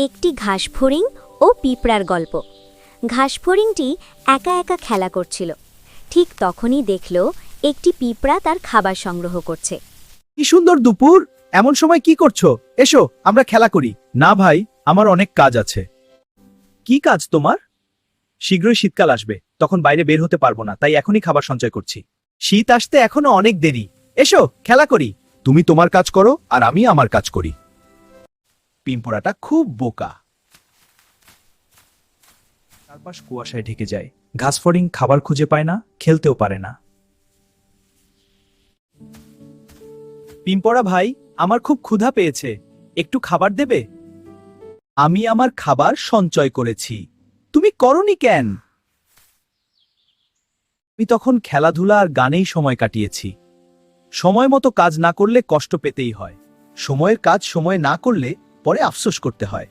একটি ঘাসফড়িং ও পিঁপড়ার গল্প। ঘাসফড়িংটি একা একা খেলা করছিল। ঠিক তখনই দেখল একটি পিঁপড়া তার খাবার সংগ্রহ করছে। কি সুন্দর দুপুর! এমন সময় কি করছো? এসো আমরা খেলা করি। না ভাই, আমার অনেক কাজ আছে। কি কাজ তোমার? শীঘ্রই শীতকাল আসবে, তখন বাইরে বের হতে পারবো না, তাই এখনই খাবার সঞ্চয় করছি। শীত আসতে এখনো অনেক দেরি। এসো খেলা করি। তুমি তোমার কাজ করো আর আমি আমার কাজ করি। পিঁপড়াটা খুব বোকা। চারপাশ কুয়াশায় ঢেকে যায়। ঘাসফড়িং খাবার খুঁজে পায় না, খেলতেও পারে না। পিঁপড়া ভাই, আমার খুব ক্ষুধা পেয়েছে, একটু খাবার দেবে? আমি আমার খাবার সঞ্চয় করেছি। তুমি করনি কেন? আমি তখন খেলাধুলা আর গানেই সময় কাটিয়েছি। সময় মতো কাজ না করলে কষ্ট পেতেই হয়। সময়ের কাজ সময়ে না করলে পরে আফসোস করতে হয়।